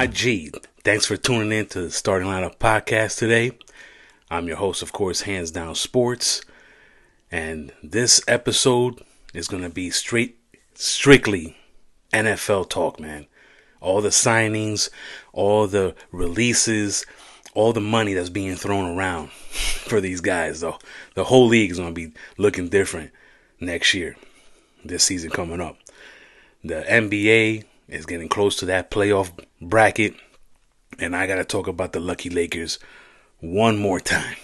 my G. Thanks for tuning in to the Starting Lineup Podcast today. I'm your host, of course, Hands Down Sports. And this episode is going to be strictly NFL talk, man. All the signings, all the releases, all the money that's being thrown around for these guys, though. The whole league is going to be looking different next year, this season coming up. The NBA is getting close to that playoff bracket, and I got to talk about the lucky Lakers one more time.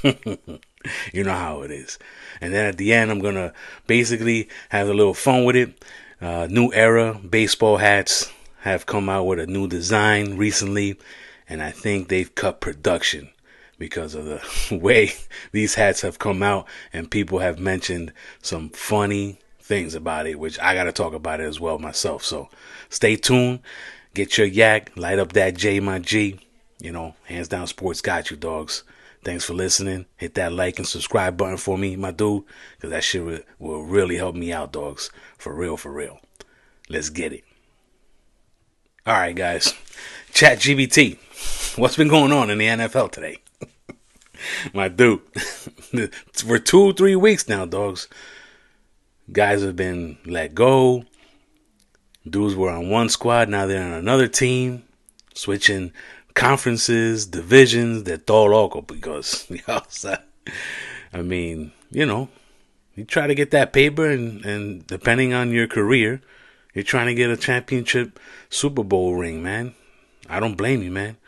You know how it is. And then at the end, I'm going to basically have a little fun with it. New era baseball hats have come out with a new design recently, and I think they've cut production because of the way these hats have come out, and people have mentioned some funny things about it, which I got to talk about it as well myself. So stay tuned, get your yak, light up that J, my G. You know, Hands Down Sports got you, dogs. Thanks for listening. Hit that like and subscribe button for me, my dude, because that shit will really help me out, dogs. For real, for real. Let's get it. All right, guys. ChatGPT. What's been going on in the NFL today? My dude. For 2-3 weeks now, dogs. Guys have been let go. Dudes were on one squad. Now they're on another team. Switching conferences, divisions. They're todo loco because, I mean, you try to get that paper and depending on your career, you're trying to get a championship Super Bowl ring, man. I don't blame you, man.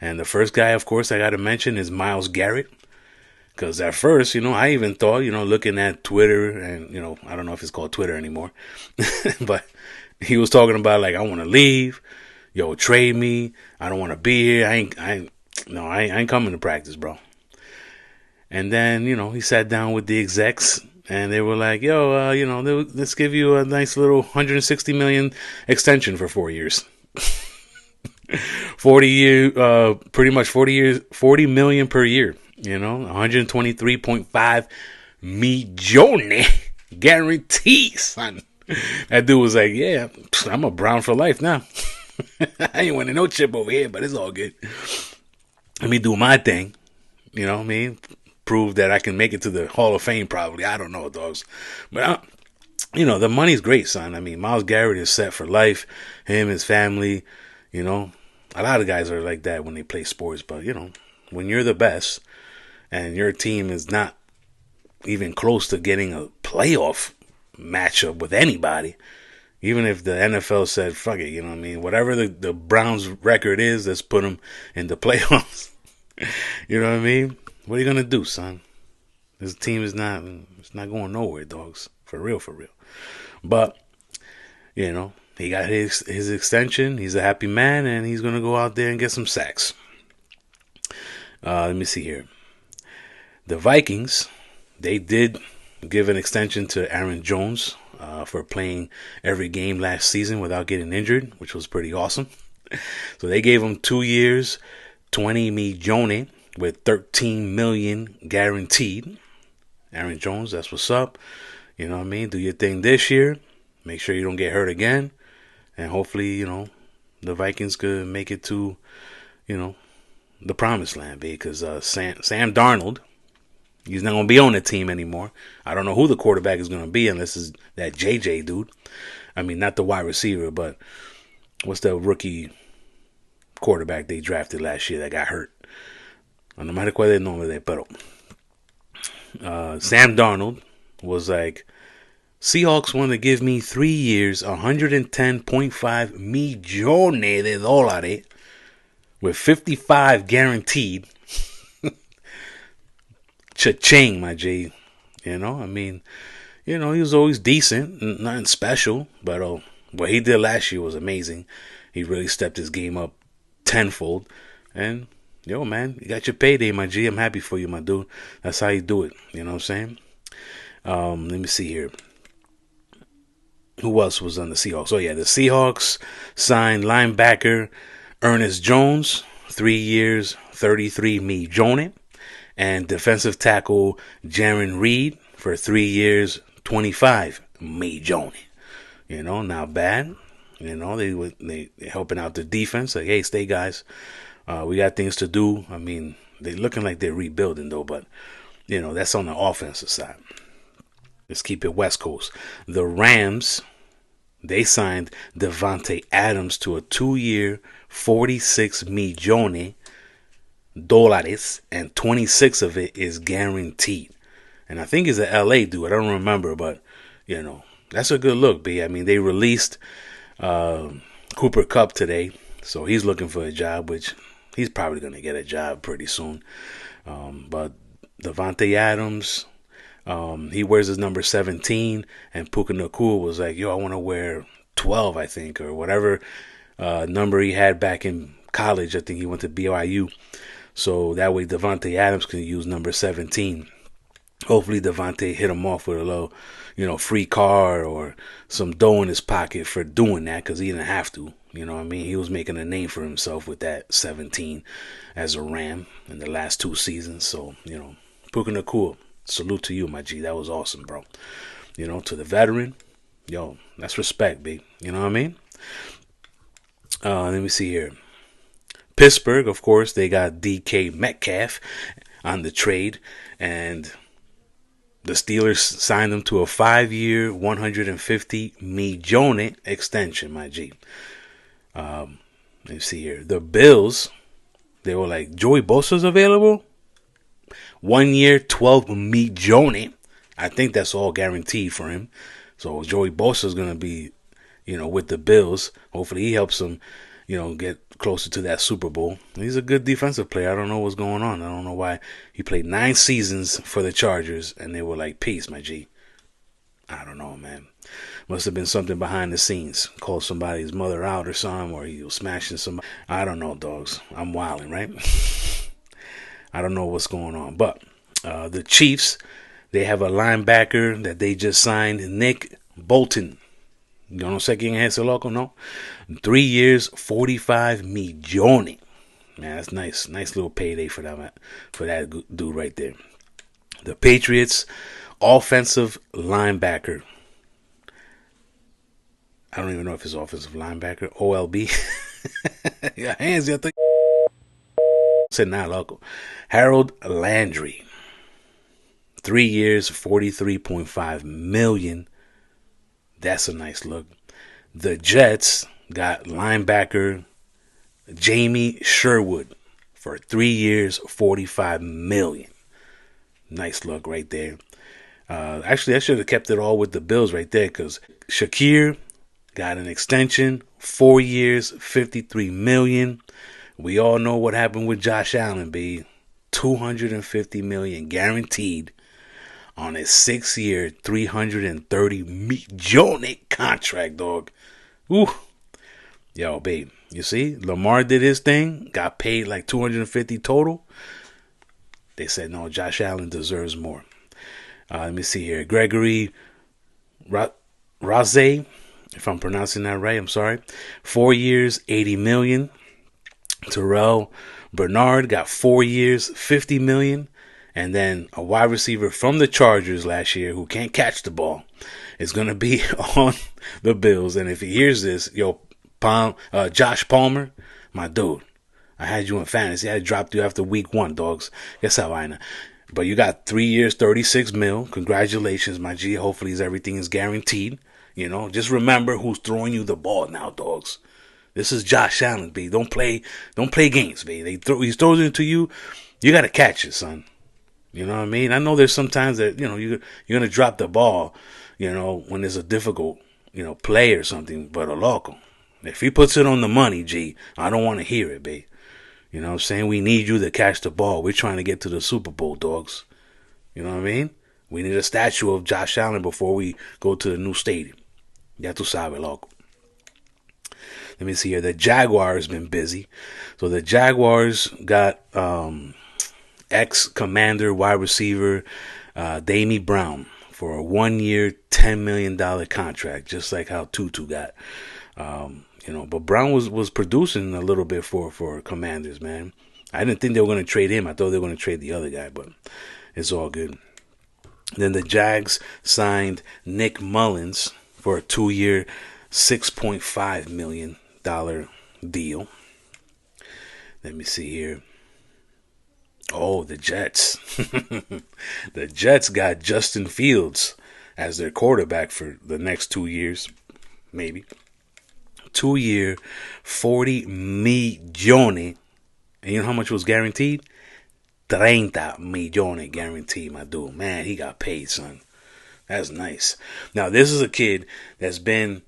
And the first guy, of course, I got to mention is Myles Garrett. Because at first, I even thought, looking at Twitter and, I don't know if it's called Twitter anymore. But he was talking about, like, I want to leave. Yo, trade me. I don't want to be here. I ain't coming to practice, bro. And then, he sat down with the execs and they were like, yo, let's give you a nice little $160 million extension for 4 years. 40 million per year. 123.5 million guarantee, son. That dude was like, yeah, I'm a Brown for life now. I ain't winning no chip over here, but it's all good. Let me do my thing. You know what I mean? Prove that I can make it to the Hall of Fame probably. I don't know, dogs. But, the money's great, son. I mean, Myles Garrett is set for life. Him, his family, a lot of guys are like that when they play sports. But, when you're the best and your team is not even close to getting a playoff matchup with anybody, even if the NFL said, fuck it, whatever the Browns record is, let's put them in the playoffs. You know what I mean? What are you going to do, son? This team is not going nowhere, dogs. For real, for real. But, he got his extension. He's a happy man, and he's going to go out there and get some sacks. Let me see here. The Vikings, they did give an extension to Aaron Jones for playing every game last season without getting injured, which was pretty awesome. So they gave him 2 years, 20 million with 13 million guaranteed. Aaron Jones, that's what's up. You know what I mean? Do your thing this year. Make sure you don't get hurt again. And hopefully, the Vikings could make it to, the promised land, because Sam Darnold, he's not going to be on the team anymore. I don't know who the quarterback is going to be unless it's that JJ dude. I mean, not the wide receiver, but what's the rookie quarterback they drafted last year that got hurt? No matter cuál es el nombre de, pero Sam Darnold was like, Seahawks want to give me 3 years, $110.5 million with 55 guaranteed. Cha-ching, my G. He was always decent, nothing special, but what he did last year was amazing. He really stepped his game up tenfold. And, man, you got your payday, my G. I'm happy for you, my dude. That's how you do it. You know what I'm saying? Let me see here. Who else was on the Seahawks? Oh, yeah, the Seahawks signed linebacker Ernest Jones, 3 years, 33 million. And defensive tackle Jaron Reed for 3 years, 25 million. Not bad. You know, they helping out the defense. Like, hey, stay guys. We got things to do. I mean, they looking like they're rebuilding though, but you know that's on the offensive side. Let's keep it West Coast. The Rams, they signed Devontae Adams to a 2-year, $46 million, and 26 of it is guaranteed. And I think he's an LA dude. I don't remember, but you know that's a good look, B. I mean, they released Cooper Kupp today, so he's looking for a job, which he's probably going to get a job pretty soon. But Devontae Adams, he wears his number 17, and Puka Nacua was like, yo, I want to wear 12, I think, or whatever number he had back in college. I think he went to BYU. So that way Devontae Adams can use number 17. Hopefully Devontae hit him off with a little, free car or some dough in his pocket for doing that, because he didn't have to. You know what I mean? He was making a name for himself with that 17 as a Ram in the last 2 seasons. So, Puka Nacua, salute to you, my G. That was awesome, bro. To the veteran, yo, that's respect, B. You know what I mean? Let me see here. Pittsburgh, of course, they got DK Metcalf on the trade, and the Steelers signed him to a 5-year, $150 million extension, my G. Let's see here. The Bills, they were like, Joey Bosa's available? 1 year, $12 million. I think that's all guaranteed for him. So Joey Bosa's going to be, with the Bills. Hopefully he helps them, get closer to that Super Bowl. He's a good defensive player. I don't know what's going on. I don't know why he played 9 seasons for the Chargers and they were like, peace, my G. I don't know, man. Must have been something behind the scenes. Called somebody's mother out or something, or he was smashing somebody. I don't know, dogs. I'm wilding, right? I don't know what's going on. But the Chiefs, they have a linebacker that they just signed, Nick Bolton. Yo no sé quién es ese loco, no? 3 years, $45 million. Man, that's nice. Nice little payday for that dude right there. The Patriots, offensive linebacker. I don't even know if it's offensive linebacker. OLB. Yeah, hands, I think. Said not loco. Harold Landry. 3 years, $43.5 million. That's a nice look. The Jets got linebacker Jamie Sherwood for 3 years, $45 million. Nice look right there. Actually, I should have kept it all with the Bills right there, because Shakir got an extension, 4 years, $53 million. We all know what happened with Josh Allen, B. $250 million guaranteed on a 6-year, $330 million contract, dog. Ooh. Yo, babe, you see, Lamar did his thing, got paid like $250 total. They said, no, Josh Allen deserves more. Let me see here. Gregory Rousseau, if I'm pronouncing that right, I'm sorry. 4 years, $80 million. Terrell Bernard got 4 years, $50 million. And then a wide receiver from the Chargers last year who can't catch the ball is going to be on the Bills. And if he hears this, Josh Palmer, my dude, I had you in fantasy. I dropped you after week 1, dogs. Guess how I know. But you got 3 years, $36 million. Congratulations, my G. Hopefully everything is guaranteed. Just remember who's throwing you the ball now, dogs. This is Josh Allen, B. Don't play games, B. He throws it to you. You got to catch it, son. You know what I mean? I know there's sometimes that, you're going to drop the ball, when there's a difficult, play or something. But a loco, if he puts it on the money, G, I don't want to hear it, babe. You know what I'm saying? We need you to catch the ball. We're trying to get to the Super Bowl, dogs. You know what I mean? We need a statue of Josh Allen before we go to the new stadium. Ya tu sabes, loco. Let me see here. The Jaguars been busy. So the Jaguars got ex-Commander wide receiver Damie Brown for a 1 year, $10 million contract, just like how Tutu got. But Brown was producing a little bit for Commanders, man. I didn't think they were going to trade him. I thought they were going to trade the other guy, but it's all good. Then the Jags signed Nick Mullins for a 2 year, $6.5 million deal. Let me see here. Oh, the Jets. The Jets got Justin Fields as their quarterback for the next 2 years, maybe. 2-year, $40 million. And you know how much was guaranteed? 30 millones guaranteed, my dude. Man, he got paid, son. That's nice. Now, this is a kid that's been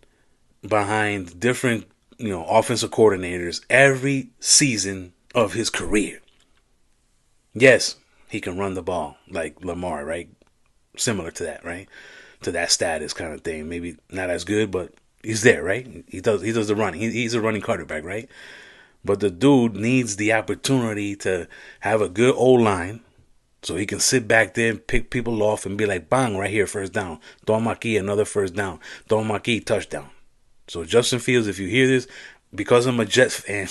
behind different, offensive coordinators every season of his career. Yes, he can run the ball like Lamar, right? Similar to that, right? To that status kind of thing. Maybe not as good, but he's there, right? He does the running. He's a running quarterback, right? But the dude needs the opportunity to have a good O-line so he can sit back there and pick people off and be like, bang, right here, first down. Toma aquí, another first down. Toma aquí, touchdown. So Justin Fields, if you hear this, because I'm a Jets fan,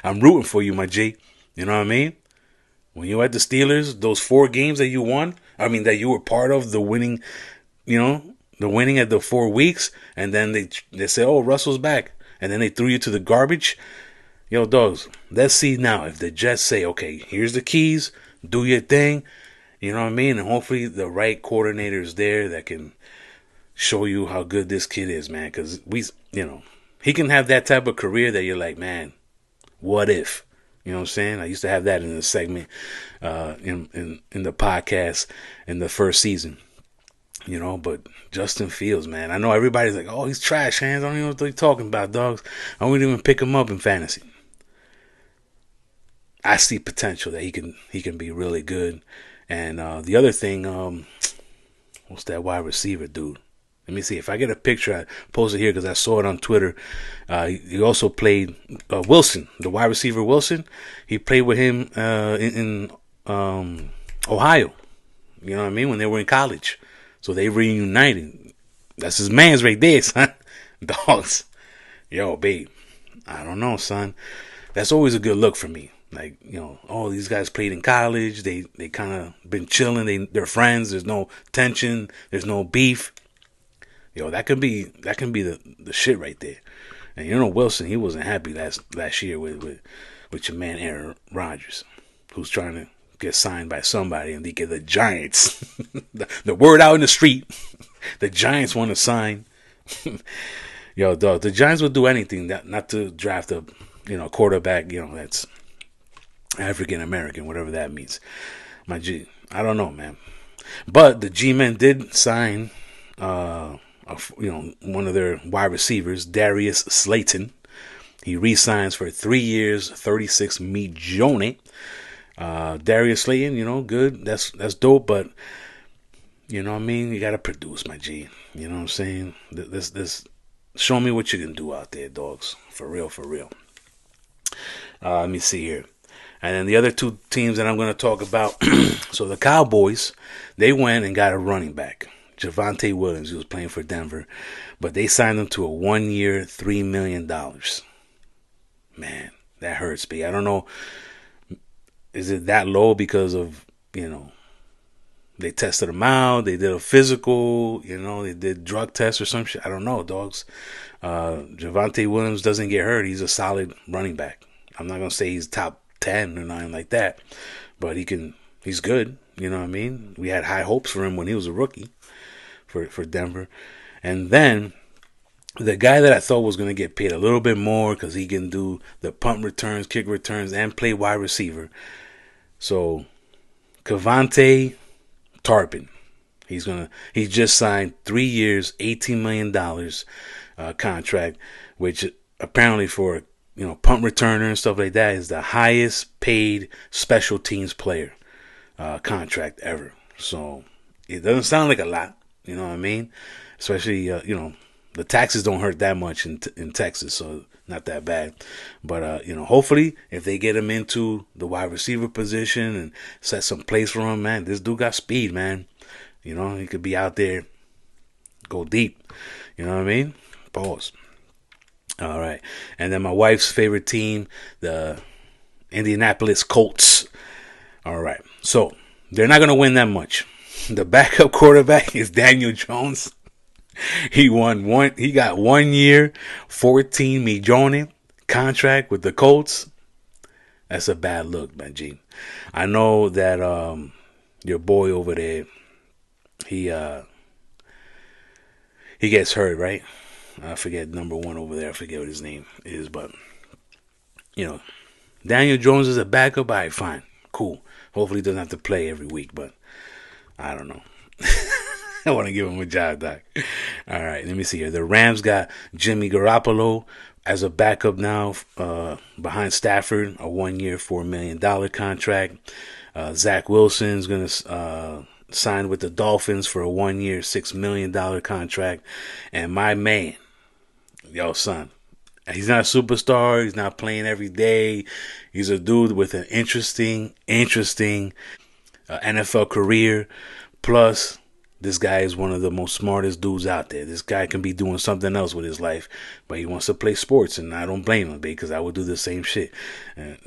I'm rooting for you, my G. You know what I mean? When you had the Steelers, those 4 games that you won, that you were part of the winning, the winning at the 4 weeks, and then they say, oh, Russell's back, and then they threw you to the garbage. Yo, dogs, let's see now if the Jets say, okay, here's the keys, do your thing, you know what I mean? And hopefully the right coordinator is there that can show you how good this kid is, man. Because he can have that type of career that you're like, man, what if? You know what I'm saying? I used to have that in the segment in the podcast in the first season. But Justin Fields, man, I know everybody's like, oh, he's trash hands. I don't even know what they're talking about, dogs. I wouldn't even pick him up in fantasy. I see potential that he can be really good. And the other thing, what's that wide receiver dude? Let me see. If I get a picture, I post it here because I saw it on Twitter. He also played Wilson, the wide receiver Wilson. He played with him in Ohio. You know what I mean? When they were in college. So they reunited. That's his man's right there, son. Dogs. Yo, babe. I don't know, son. That's always a good look for me. Like, all these guys played in college. They kind of been chilling. They're friends. There's no tension. There's no beef. Yo, that can be the shit right there. And Wilson, he wasn't happy last year with your man Aaron Rodgers, who's trying to get signed by somebody, and they get the Giants. the word out in the street, the Giants want to sign. Yo, dog, the Giants would do anything not to draft a quarterback, that's African American, whatever that means. My G, I don't know, man. But the G-men did sign one of their wide receivers, Darius Slayton. He re-signs for 3 years, $36 million. Darius Slayton, good. That's dope, but you know what I mean? You gotta produce, my G. You know what I'm saying? This show me what you can do out there, dogs. For real, for real. Let me see here. And then the other 2 teams that I'm going to talk about. So the Cowboys, they went and got a running back, Javonte Williams. He was playing for Denver, but they signed him to a 1-year, $3 million. Man, that hurts me. I don't know. Is it that low because of, they tested him out, they did a physical, they did drug tests or some shit. I don't know, dogs. Javonte Williams doesn't get hurt. He's a solid running back. I'm not going to say he's top 10 or nothing like that, but he's good. You know what I mean? We had high hopes for him when he was a rookie for Denver. And then the guy that I thought was going to get paid a little bit more because he can do the punt returns, kick returns, and play wide receiver. So KaVontae Turpin, he just signed 3 years, $18 million contract, which apparently for punt returner and stuff like that is the highest paid special teams player contract ever. So it doesn't sound like a lot, you know what I mean? Especially the taxes don't hurt that much in Texas, so not that bad. But hopefully if they get him into the wide receiver position and set some plays for him, man, this dude got speed, man. He could be out there, go deep. You know what I mean? Pause. All right. And then my wife's favorite team, the Indianapolis Colts. All right. So they're not going to win that much. The backup quarterback is Daniel Jones. He got 1 year, 14 millones contract with the Colts. That's a bad look, man, G. I know that your boy over there, he he gets hurt, right? I forget number one over there. I forget what his name is, but you know, Daniel Jones is a backup. All right, fine, cool. Hopefully, he doesn't have to play every week, but I don't know. I want to give him a job, Doc. All right, let me see here. The Rams got Jimmy Garoppolo as a backup now behind Stafford, a 1 year, $4 million contract. Zach Wilson's going to sign with the Dolphins for a 1 year, $6 million contract. And my man, yo, son, he's not a superstar. He's not playing every day. He's a dude with an interesting NFL career. Plus, this guy is one of the most smartest dudes out there. This guy can be doing something else with his life, but he wants to play sports, and I don't blame him, because I would do the same shit.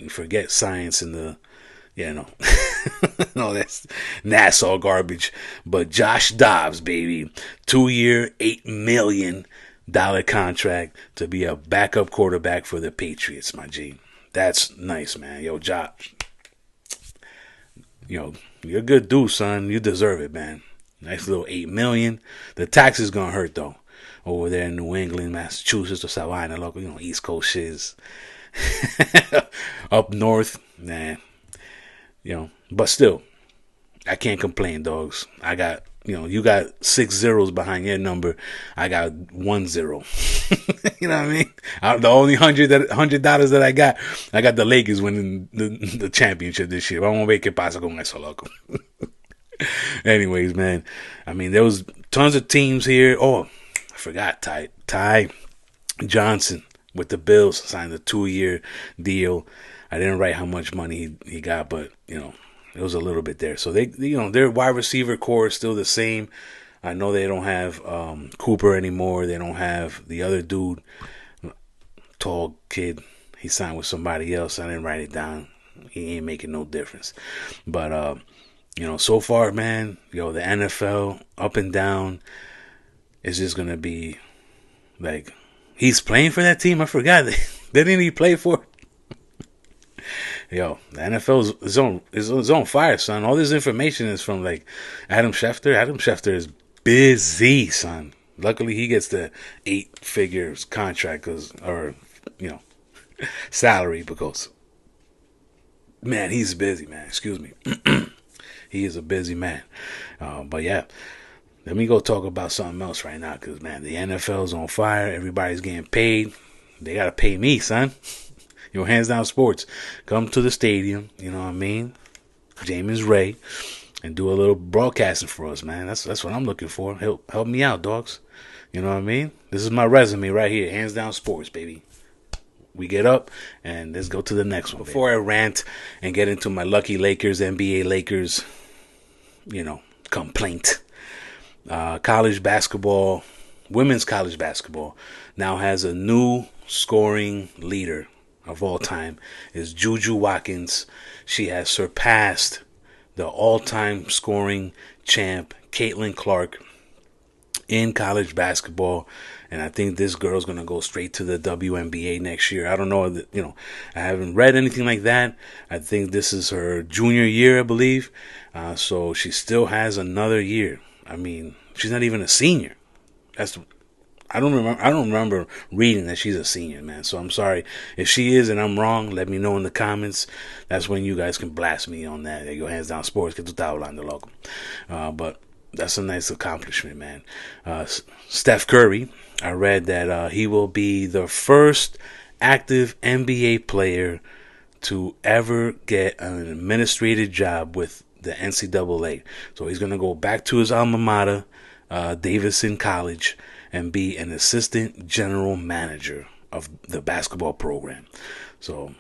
Forget science and the, no, that's Nassau garbage. But Josh Dobbs, baby, 2 year, $8 million contract to be a backup quarterback for the Patriots, my G. That's nice, man. Yo, Josh, you're a good dude, son. You deserve it, man. Nice little $8 million. The tax is gonna hurt though. Over there in New England, Massachusetts, or Savannah, local, East Coast shiz. Up north, man. But still, I can't complain, dogs. I got, you got 6 zeros behind your number. I got 1 zero. You know what I mean? The only $100 that I got the Lakers winning the championship this year. Vamos a ver qué pasa con eso, loco. Anyways, man, I mean, there was tons of teams here. Oh, I forgot Ty Johnson with the Bills signed a 2 year deal. I didn't write how much money he got, but it was a little bit there. So their wide receiver core is still the same. I know they don't have Cooper anymore. They don't have the other dude, tall kid. He signed with somebody else. I didn't write it down. He ain't making no difference. But so far, man, the NFL up and down is just gonna be like, he's playing for that team. I forgot. Didn't he play for? The NFL is on fire, son. All this information is from like Adam Schefter. Adam Schefter is busy, son. Luckily, he gets the 8 figures contract salary, because man, he's busy, man. Excuse me. He is a busy man. But yeah, let me go talk about something else right now, because, man, the NFL's on fire. Everybody's getting paid. They got to pay me, son. Hands Down Sports. Come to the stadium, you know what I mean? James Ray, and do a little broadcasting for us, man. That's what I'm looking for. Help me out, dogs. You know what I mean? This is my resume right here. Hands Down Sports, baby. We get up, and let's go to the next one. Before I rant and get into my lucky Lakers, NBA Lakers, complaint. College basketball, women's college basketball, now has a new scoring leader of all time. Is Juju Watkins. She has surpassed the all-time scoring champ, Caitlin Clark, in college basketball. And I think this girl's going to go straight to the WNBA next year. I don't know, I haven't read anything like that. I think this is her junior year, I believe. So she still has another year. I mean, she's not even a senior. I don't remember reading that she's a senior, man. So I'm sorry if she is and I'm wrong. Let me know in the comments. That's when you guys can blast me on that. They go Hands Down Sports, que tú estás hablando, loco. But that's a nice accomplishment, man. Steph Curry, I read that he will be the first active NBA player to ever get an administrative job with the NCAA. So he's going to go back to his alma mater, Davidson College, and be an assistant general manager of the basketball program. So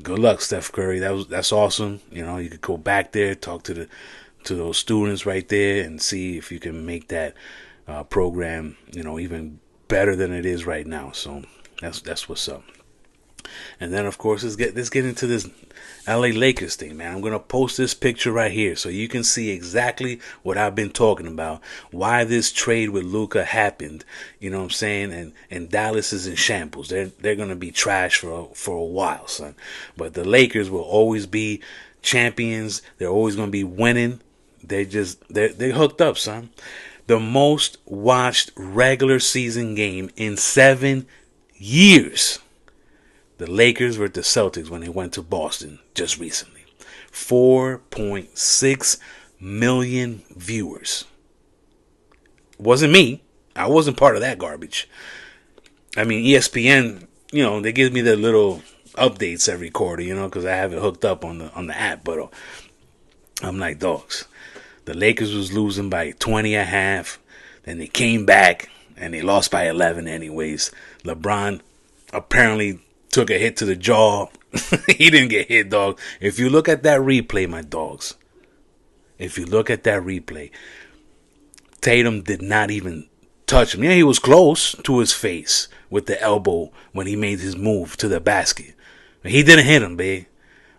good luck, Steph Curry. That's awesome. You could go back there, talk to those students right there, and see if you can make that program, even better than it is right now. So that's what's up. And then, of course, let's get into this LA Lakers thing, man. I'm going to post this picture right here so you can see exactly what I've been talking about, why this trade with Luka happened, you know what I'm saying? And Dallas is in shambles. They're going to be trash for a while, son. But the Lakers will always be champions. They're always going to be winning. They're hooked up, son. The most watched regular season game in 7 years. The Lakers were the Celtics when they went to Boston just recently. 4.6 million viewers. Wasn't me. I wasn't part of that garbage. I mean, ESPN, they give me their little updates every quarter, because I have it hooked up on the app. But I'm like, dogs. The Lakers was losing by 20 at half. Then they came back and they lost by 11 anyways. LeBron apparently took a hit to the jaw. He didn't get hit, dog. If you look at that replay, my dogs. If you look at that replay, Tatum did not even touch him. Yeah, he was close to his face with the elbow when he made his move to the basket. He didn't hit him, babe.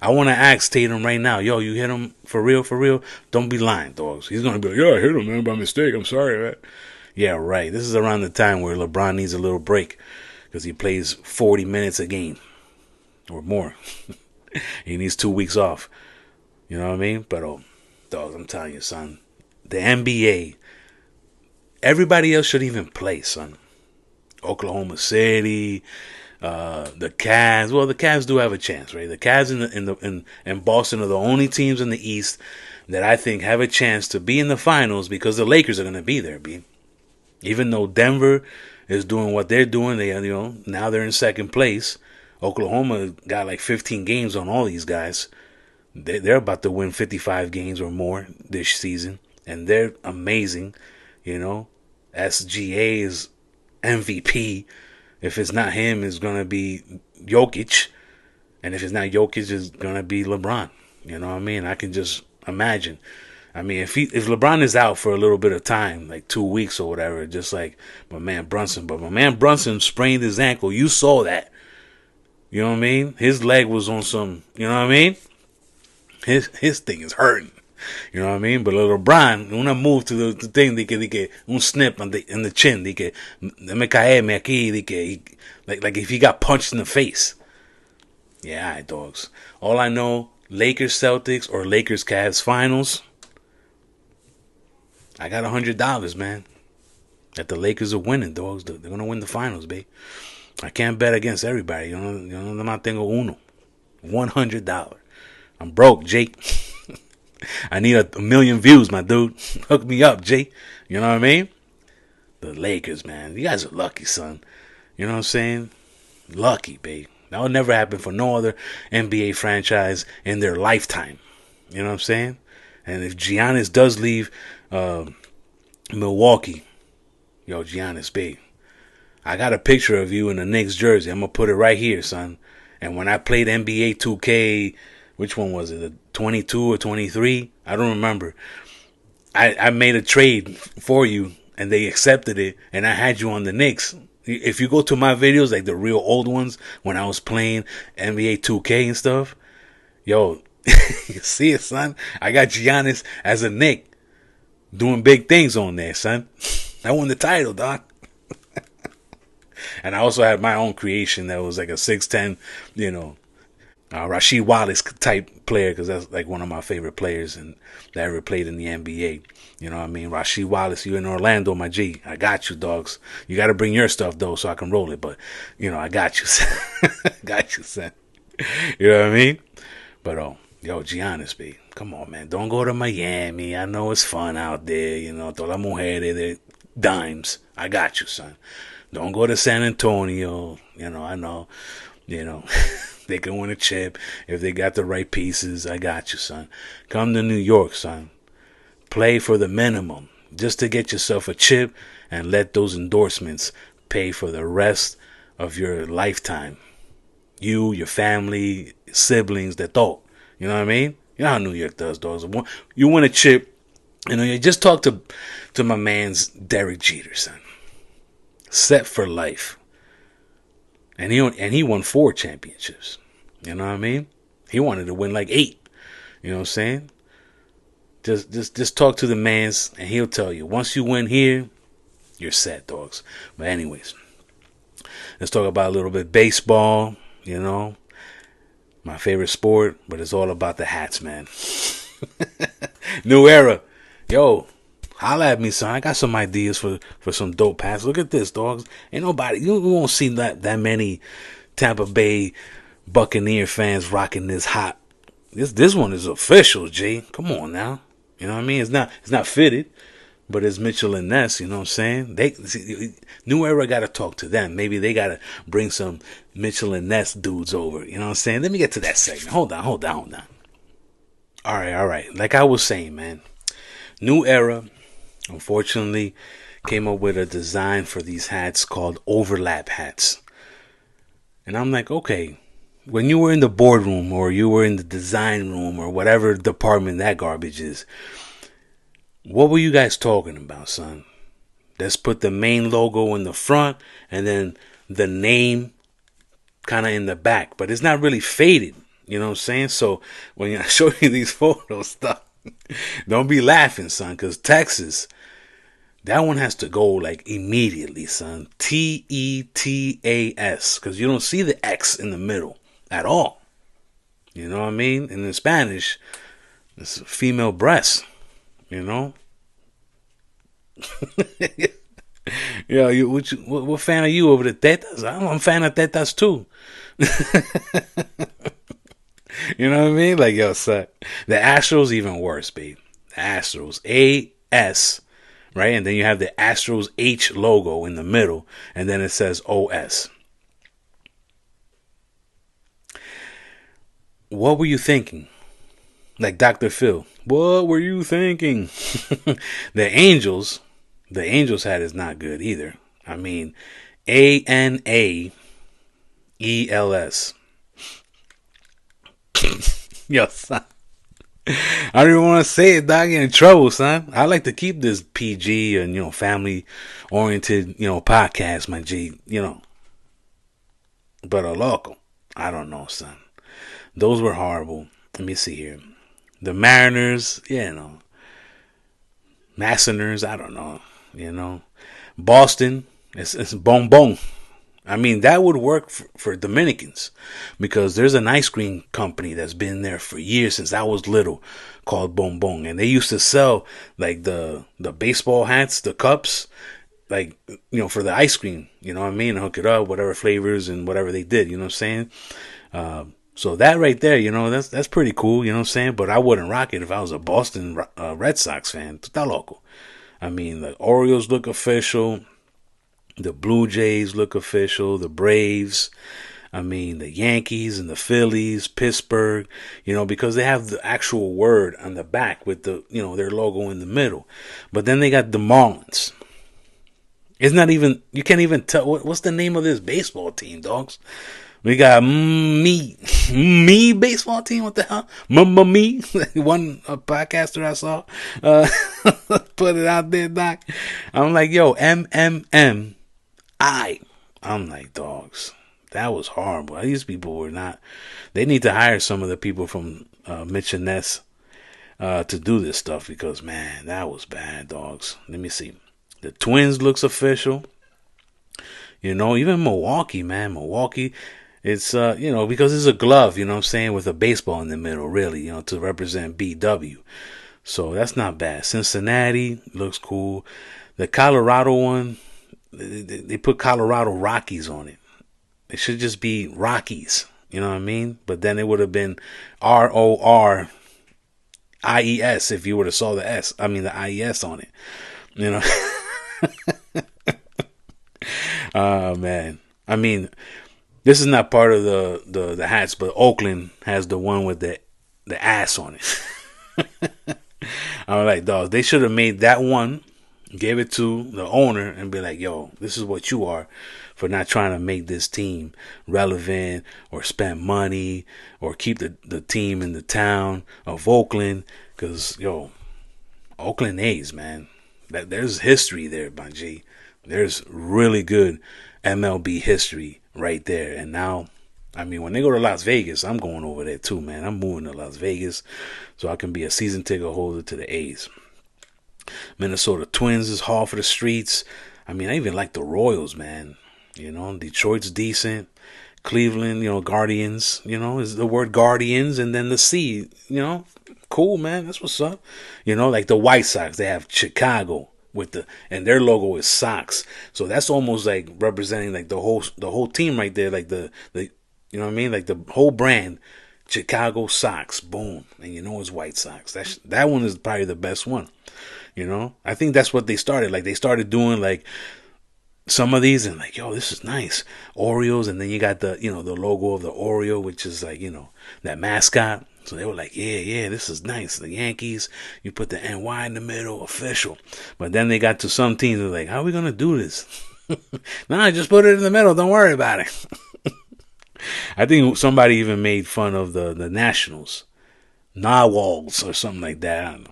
I want to ask Tatum right now, yo, you hit him for real, for real? Don't be lying, dogs. He's going to be like, yeah, I hit him, man, by mistake. I'm sorry, man. Yeah, right. This is around the time where LeBron needs a little break because he plays 40 minutes a game or more. He needs 2 weeks off. You know what I mean? But, dogs, I'm telling you, son, the NBA, everybody else should even play, son. Oklahoma City, the Cavs. Well, the Cavs do have a chance, right? The Cavs and Boston are the only teams in the East that I think have a chance to be in the finals because the Lakers are going to be there, B. Even though Denver is doing what they're doing, now they're in second place. Oklahoma got like 15 games on all these guys. They're about to win 55 games or more this season, and they're amazing. SGA is MVP. If it's not him, it's going to be Jokic. And if it's not Jokic, it's going to be LeBron. You know what I mean? I can just imagine. I mean, if LeBron is out for a little bit of time, like 2 weeks or whatever, just like my man Brunson. But my man Brunson sprained his ankle. You saw that. You know what I mean? His leg was on some, you know what I mean? His thing is hurting. You know what I mean? But LeBron, una move to the thing, de un snip in the chin, me caerme aquí, like if he got punched in the face. Yeah, all right, dogs. All I know, Lakers Celtics or Lakers Cavs finals. I got $100, man. That the Lakers are winning, dogs. They're gonna win the finals, babe. I can't bet against everybody. No tengo uno. $100. I'm broke, Jake. I need a million views, my dude. Hook me up, Jay. You know what I mean? The Lakers, man. You guys are lucky, son. You know what I'm saying? Lucky, babe. That would never happen for no other NBA franchise in their lifetime. You know what I'm saying? And if Giannis does leave Milwaukee, yo, Giannis, babe, I got a picture of you in a Knicks jersey. I'm going to put it right here, son. And when I played NBA 2K, which one was it? 22 or 23? I don't remember. I made a trade for you, and they accepted it, and I had you on the Knicks. If you go to my videos, like the real old ones, when I was playing NBA 2K and stuff, yo, you see it, son? I got Giannis as a Knick doing big things on there, son. I won the title, dog. And I also had my own creation that was like a 6'10", Rasheed Wallace type player, because that's like one of my favorite players and that ever played in the NBA. You know what I mean? Rasheed Wallace, you in Orlando, my G. I got you, dogs. You got to bring your stuff, though, so I can roll it. But, I got you, son. Got you, son. You know what I mean? But, yo, Giannis, babe. Come on, man. Don't go to Miami. I know it's fun out there. Todas las mujeres, they're dimes. I got you, son. Don't go to San Antonio. I know. They can win a chip if they got the right pieces. I got you, son. Come to New York, son. Play for the minimum just to get yourself a chip and let those endorsements pay for the rest of your lifetime. You, your family, siblings, that thought. You know what I mean? You know how New York does, dogs. You win a chip. You just talk to my man's Derek Jeter, son. Set for life. and he won 4 championships. You know what I mean? He wanted to win like 8. You know what I'm saying? Just talk to the mans, and he'll tell you. Once you win here, you're set, dogs. But anyways, let's talk about a little bit baseball. You know, my favorite sport, but it's all about the hats, man. New era. Yo, holla at me, son. I got some ideas for some dope hats. Look at this, dogs. Ain't nobody, you won't see that many Tampa Bay Buccaneer fans rocking this hat. This one is official, G. Come on now. You know what I mean? It's not fitted, but it's Mitchell and Ness. You know what I'm saying? New Era got to talk to them. Maybe they got to bring some Mitchell and Ness dudes over. You know what I'm saying? Let me get to that segment. Hold on. All right. Like I was saying, man, New Era, unfortunately, came up with a design for these hats called overlap hats. And I'm like, okay, when you were in the boardroom or you were in the design room or whatever department that garbage is, what were you guys talking about, son? Let's put the main logo in the front and then the name kind of in the back. But it's not really faded. You know what I'm saying? So when I show you these photos stuff, don't be laughing, son, because Texas, that one has to go like immediately, son. TETAS, because you don't see the X in the middle at all. You know what I mean? And in Spanish, it's a female breast. You know? Yo, what fan are you over the tetas? I'm a fan of tetas too. You know what I mean? Like, yo, son, the Astros even worse, babe. The Astros, AS, right? And then you have the Astros H logo in the middle, and then it says OS. What were you thinking? Like Dr. Phil, what were you thinking? The Angels hat is not good either. I mean, ANAELS. Yo, son. I don't even want to say it, dog. Get in trouble, son. I like to keep this PG and, family oriented, podcast, my G, But a local, I don't know, son. Those were horrible. Let me see here. The Mariners, Massoners, I don't know, Boston, it's Bon. I mean, that would work for Dominicans because there's an ice cream company that's been there for years since I was little called Bon. And they used to sell like the baseball hats, the cups, like, for the ice cream, you know what I mean? Hook it up, whatever flavors and whatever they did, you know what I'm saying? So that right there, that's pretty cool, you know what I'm saying? But I wouldn't rock it if I was a Boston Red Sox fan. Está loco. I mean, the Orioles look official. The Blue Jays look official. The Braves. I mean, the Yankees and the Phillies, Pittsburgh, because they have the actual word on the back with the, their logo in the middle. But then they got the Marlins. It's not even, you can't even tell, what's the name of this baseball team, dogs? We got me baseball team. What the hell? Me. One podcaster I saw put it out there, doc. I'm like, yo, MMMI. I'm like, dogs. That was horrible. These people were not. They need to hire some of the people from Mitch and Ness to do this stuff because, man, that was bad, dogs. Let me see. The Twins looks official. Even Milwaukee, man. Milwaukee. It's, because it's a glove, you know what I'm saying, with a baseball in the middle, really, to represent BW. So that's not bad. Cincinnati looks cool. The Colorado one, they put Colorado Rockies on it. It should just be Rockies, you know what I mean? But then it would have been RORIES if you would have saw the IES on it, Oh, man. I mean, this is not part of the hats, but Oakland has the one with the ass on it. I'm like, dogs, they should have made that one, gave it to the owner, and be like, yo, this is what you are for not trying to make this team relevant or spend money or keep the team in the town of Oakland. Because, Oakland A's, man, there's history there, my G. There's really good MLB history right there. And now, I mean, when they go to Las Vegas, I'm going over there too, man. I'm moving to Las Vegas so I can be a season ticket holder to the A's. Minnesota Twins is hard for the streets. I mean, I even like the Royals, man. You know, Detroit's decent. Cleveland, Guardians, is the word Guardians and then the C, cool, man. That's what's up. Like the White Sox, they have Chicago and their logo is Sox. So that's almost like representing like the whole team right there, like the you know what I mean, like the whole brand, Chicago Sox, boom, and it's White Sox. That one is probably the best one. I think that's what they started. Like they started doing like some of these and like, yo, this is nice. Orioles, and then you got the, the logo of the Oriole, which is like, that mascot. So they were like, yeah, this is nice. The Yankees, you put the NY in the middle, official. But then they got to some teams that are like, how are we going to do this? Nah, just put it in the middle. Don't worry about it. I think somebody even made fun of the Nationals. Narwhals or something like that. I don't know.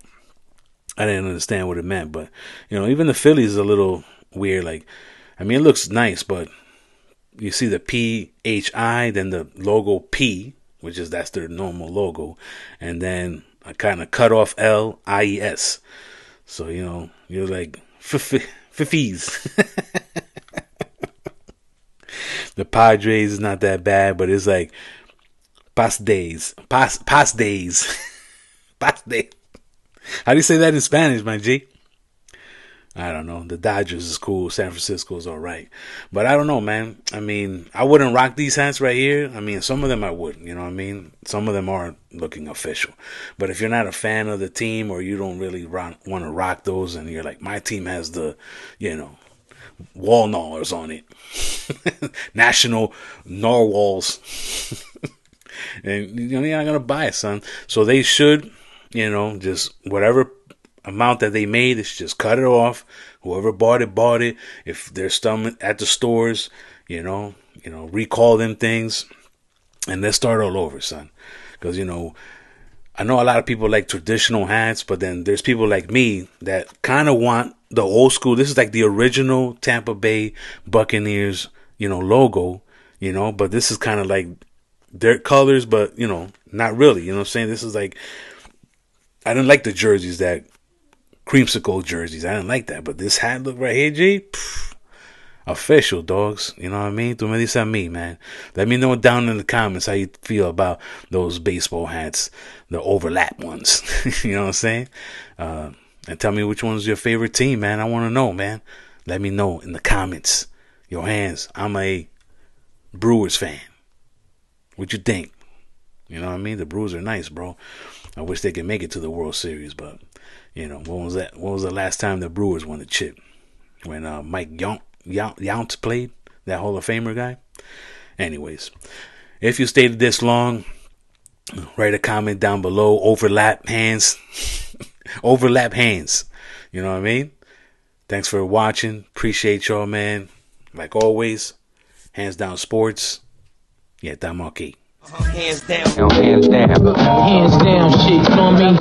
I didn't understand what it meant, but, even the Phillies is a little weird. Like, I mean, it looks nice, but you see the PHI, then the logo P, that's their normal logo, and then a kind of cut off LIES. So, you're like, fiffies. The Padres is not that bad, but it's like, past days. Past days. How do you say that in Spanish, my G? I don't know. The Dodgers is cool. San Francisco is all right. But I don't know, man. I mean, I wouldn't rock these hats right here. I mean, some of them I would. You know what I mean? Some of them aren't looking official. But if you're not a fan of the team or you don't really want to rock those and you're like, my team has the, wall gnawers on it. National narwhals. And, you're not going to buy it, son. So they should, just whatever amount that they made, is just cut it off. Whoever bought it. If they're still at the stores, recall them things, and let's start all over, son. Because I know a lot of people like traditional hats, but then there's people like me that kind of want the old school. This is like the original Tampa Bay Buccaneers, logo, but this is kind of like their colors, but not really. You know what I'm saying? This is like, I didn't like the jerseys that. Creamsicle jerseys. I didn't like that. But this hat look right here, G. Official, dogs. You know what I mean? Tú me dices a mí, man. Let me know down in the comments how you feel about those baseball hats. The overlap ones. You know what I'm saying? And tell me which one's your favorite team, man. I want to know, man. Let me know in the comments. Your hands. I'm a Brewers fan. What you think? You know what I mean? The Brewers are nice, bro. I wish they could make it to the World Series, but when was that? When was the last time the Brewers won a chip? When Mike Yount played, that Hall of Famer guy. Anyways, if you stayed this long, write a comment down below. Overlap hands. Overlap hands. You know what I mean? Thanks for watching. Appreciate y'all, man. Like always, Hands Down Sports. Yeah, estamos aquí. Hands down. Hands down. Hands down shit, you know what I mean?